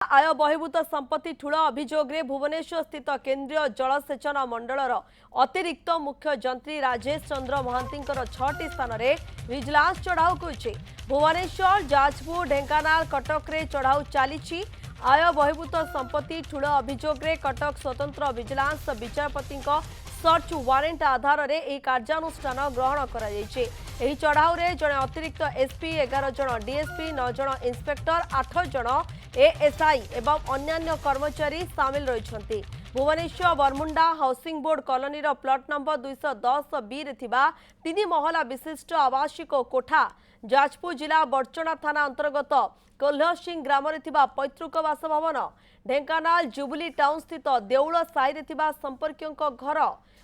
आय बहिर्भूत संपत्ति ठूल अभियोग भुवनेश्वर स्थित केंद्रीय जलसेचन मंडलर अतिरिक्त मुख्य जंत्री राजेश चंद्र महांती 6टी स्थान में विजिलेंस चढ़ाऊ कर भुवनेश्वर जाजपुर ढेंकानाल कटक रे चढ़ाऊ चली आय बहिर्भूत संपत्ति ठूल अभियोग कटक स्वतंत्र विजिलेंस विचारपति सर्च वारेंट आधार में यह कार्यानुष्ठान ग्रहण कर चढ़ाऊ जड़े अतिरिक्त एसपी 11 जन डीएसपी 9 जन इंस्पेक्टर 8 जन एएसआई एवं अन्यान्य कर्मचारी सामिल रही Bhubaneswar Baramunda housing board colony plot number 210 B रे थिबा 3 महला विशिष्ट आवासिक कोठा जाजपुर जिला बड़चना थाना अंतर्गत कोल्ह सिंह ग्राम रे थिबा पैतृक बासभवन ढेंकानाल जुबली टाउन स्थित देउल साई रे थिबा संपर्कियों घर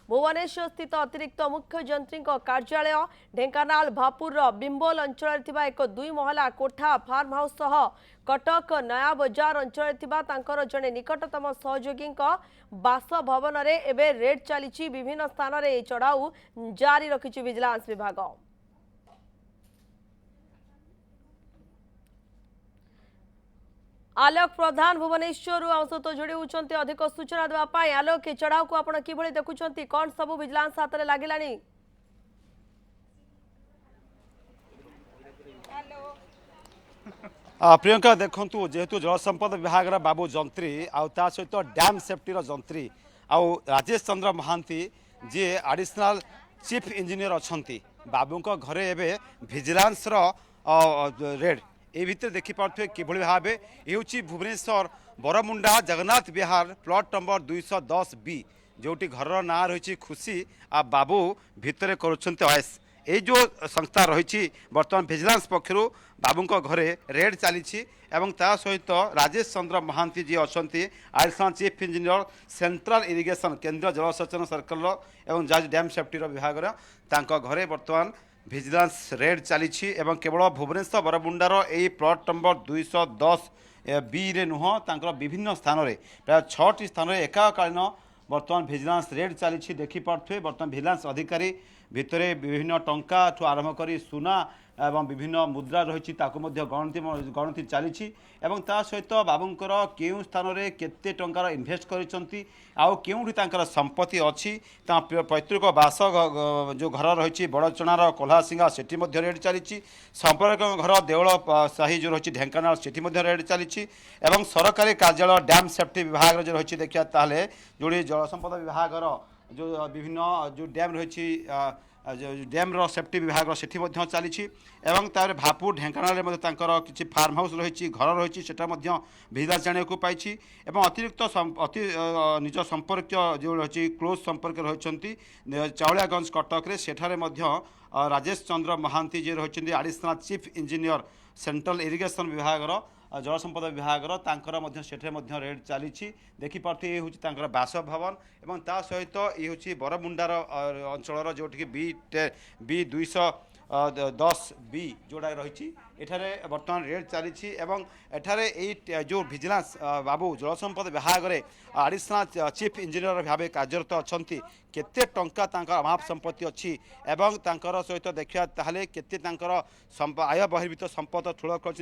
भुवनेश्वर स्थित अतिरिक्त मुख्य जंत्री कार्यालय ढेंकानाल भापुर बिंबोल अंचल एक 2 महला कोठा फार्म हाउस सह कटक नया बजार अंचल जड़े निकटतम सहयोगी बासभवन रे एबे रेड चली विभिन्न स्थान में चढ़ाऊ जारी रखी विजिलेंस विभाग। आलोक प्रधान भुवनेश्वर आम सहित जोड़ी होती अधिक सूचना देवाई आलोक चढ़ाऊ को आप कि देखुं कौन सब विजिलेंस हाथ में लगे प्रियंका देखु जेहेतु जलसंपद विभाग बाबू जंत्री आ सहित डैम सेफ्टी जंत्री आउ राजेश चंद्र महांती जी एडिशनल चीफ इंजीनियर अच्छा बाबू घरे एवं विजिलेंस रेड ये भितर देखिपे कि भाव ये भुवनेश्वर बरमुंडा जगन्नाथ विहार प्लॉट नंबर 210 बी जोटी घर ना रही खुशी आ बाबू भितर करुँच ये जो संस्था रही बर्तमान विजिलेंस पक्षर बाबू घरे रेड चली सहित राजेश चंद्र महांती जी अच्छा additional chief engineer central irrigation केंद्रीय जलसेचन सर्कल और जाज डैम सेफ्टी विभाग घरे बर्तमान विजिलेंस रेड चली केवल भुवनेश्वर बरमुंडार यही प्लॉट नंबर 210 बी रे नुह विभिन्न स्थान में प्राय 6टी स्थान में एकाकालीन बर्तमान विजिलेंस रेड चली देखिपे बर्तमान विजिलेंस अधिकारी भितर विभिन्न टंका ठू आरंभ कर सुना एवं विभिन्न मुद्रा रही गणति चली सहित बाबूंकर केउं स्थान में केते टंकार इन्वेस्ट करिसंती आउ केउंठी तांकर संपत्ति अच्छी पैतृक बास जो घर रही बड़चणार कोल्हासिंगा सेठी मध्य रेड चली संपर्क घर देउल साही जो रही ढेंकानाल सेठी मध्य रेड चली सरकारी कार्यालय डैम सेफ्टी विभाग जो रही देखिए ताले जोड़ी जलसंपद विभाग जो विभिन्न जो डैम रही डैम सेफ्टी विभाग सेठी चली भापुर ढेंकानाल किसी फार्म हाउस रही घर रही विजिलेंस जाना पाई अतिरिक्त निज संपर्क जो रही क्लोज संपर्क रही चाउलियागंज कटक सेठारे राजेश चंद्र महांती जी रही additional chief engineer central irrigation विभाग जलसंपद विभाग सेठे रेड चली देखिपे ये हूँ बासभवन और ता सहित ये हूँ बरमुंडार अंचल जोटि बी 210 बी जोड़ा रही एठारे बर्तमान रेड चली एठारे जो विजिलेंस बाबू जलसंपद विभाग में एडिशनल चीफ इंजीनियर भाव कार्यरत अच्छा केते टंका अभाव संपत्ति अच्छी एवं सहित देखा ताले केते आय बहिर्भूत संपद ठूल कर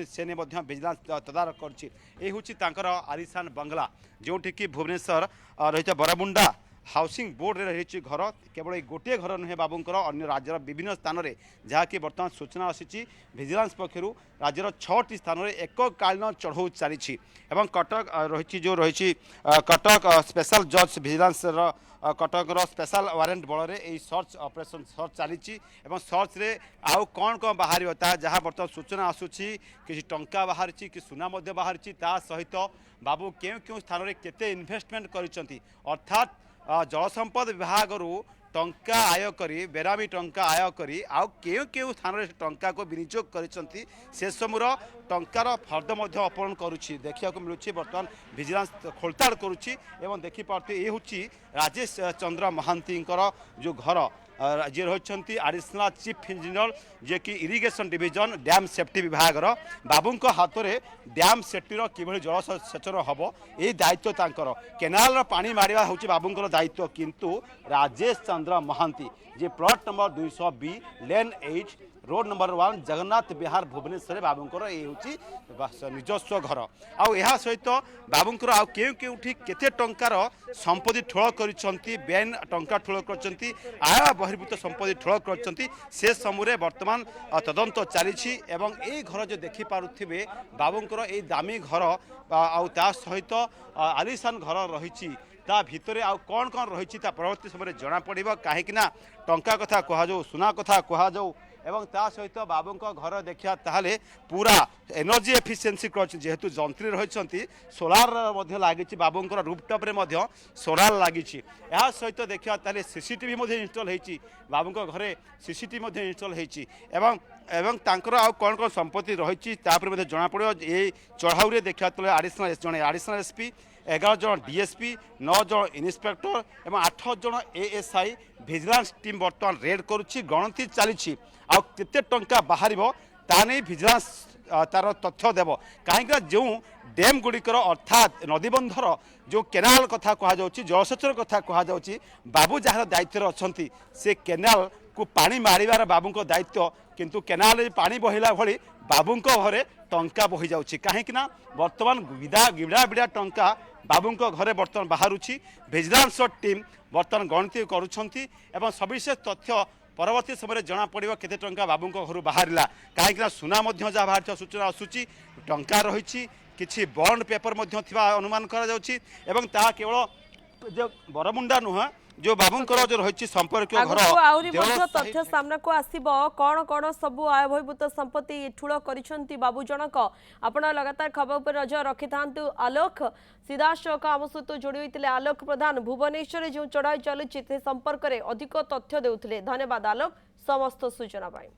विजिलेंस तदारख कर आलिशान बंगला जोटि कि भुवनेश्वर रही बरमुंडा हाउसिंग बोर्ड रे रही घर केवल गोटे घर नुहे बाबूंकर अन्य राज्यर विभिन्न स्थान में जहाँकि बर्तमान सूचना आसी विजिलेंस पक्षर राज्यर 6टी स्थान में एककालीन चढ़ऊ चली कटक रही जो रही कटक स्पेशल जज विजिलेंस कटक स्पेशल वारेंट बल में सर्च ऑपरेशन सर्च चली सर्च रे आउ कौन कौन बाहर जहाँ बर्तमान सूचना आसूची कि टंका बाहरी कि सुना बाहरी सहित बाबू क्यों क्यों स्थान में केते इन्वेस्टमेंट कर अर्थात जलसंपद विभाग टंका आय करी बेरामी टंका आय करी आउ केउ केउ स्थान रे टंका को विनियोग करिसंती से समूर टंकार फर्द अपहरण करुछि देखिया को मिलुछि बर्तमान विजिलेंस खोलताड़ करुछि एवं देखि पार्थे ए हुछि राजेश चंद्र महांती जो घर जी रही एडिशनल चीफ इंजीनियर जे कि इरिगेशन डिविजन डैम सेफ्टी विभाग बाबू हाथ में डैम सेफ्टी कि जलसेचन हम ये दायित्व तांकर केनाल पानी मारिया हूँ बाबूंकर दायित्व किंतु राजेश चंद्र महांती जे प्लॉट नंबर 200 बी लेन 8 रोड नंबर 1 जगन्नाथ विहार भुवनेश्वर बाबूंकर ये हूँ निजस्व घर आउ यह सहित बाबूंकर आउ केउ केउठी केते टंकार संपत्ति ठोल करिसंती बेन टंका ठोल करचंती आय बहिर्भूत संपत्ति ठोल करचंती से समय वर्तमान तदंत चली एवं ए घर जो देखि पारुथिबे बाबूंकर ए दामी घर आउ ता सहित आलिशान घर रही ता भितरे आउ कौन कौन रही परवर्ती समय जना पड़िबो काहेकि ना टंका कथा कहा जाऊ सुना कथा कहा जाऊ एवं ता सहित बाबू घर देखा ताहले पूरा एनर्जी एफिशिएंसी जेहेतु जंत्री रही सोलार लगी बाबूंकर रूपटॉप रे सोलार लगी सहित देखा ताहले सीसीटीवी इनस्टॉल होती बाबू घरे सीसीटीवी इनस्टॉल होती एवं तांकर आउ कौन कौन संपत्ति रही जना पड़ो ये चढ़ाऊ देखा तले आडिशनल एसपी 11 जन डीएसपी 9 जन इन्स्पेक्टर एवं 8 जन एएसआई विजिलेंस टीम बर्तमान रेड करुच्ची गणति चली आते टंका बाहर ताने विजिलेंस तार तथ्य देव कहीं जो डैम गुड़िकर अर्थात नदीबंधर जो केनाल कथा कह जलसेचन कथा कह बाबू जार दायित्व अच्छा से केनाल को पानी मारिबार बाबू दायित्व किंतु केनाल पानी बहिला भली बाबू घरे टंका बही जाउछि कहीं बर्तमान बिड़ा बिड़ा टंका बाबू घरे बर्तमान बाहरुछि विजिलेंस टीम बर्तमान गणति करुछंती एवं सविशेष तथ्य परवर्ती समय जना पड़ो केते टंका बाबू घर बाहरला कहीं सुना जहाँ बाहर सूचना आसूची टंका रही किछि बॉन्ड पेपर अनुमान करा जाउछि एवं ता केवल जो बरमुंडा नुह जो बाबूंकर जो रही संपर्क घर तथ्य सामना को आसीबो कौन कौन सबु आय बहिर्भूत संपत्ति ठूल करिसंती बाबू जनक आपण लगातार खबर पर नजर रखि थांतु आलोक सीधासख आम सहित जोड़ी होते आलोक प्रधान भुवनेश्वर जो चढ़ाई चलुछि से संपर्क में अधिक तथ्य देउथिले धन्यवाद आलोक समस्त सूचना पाई।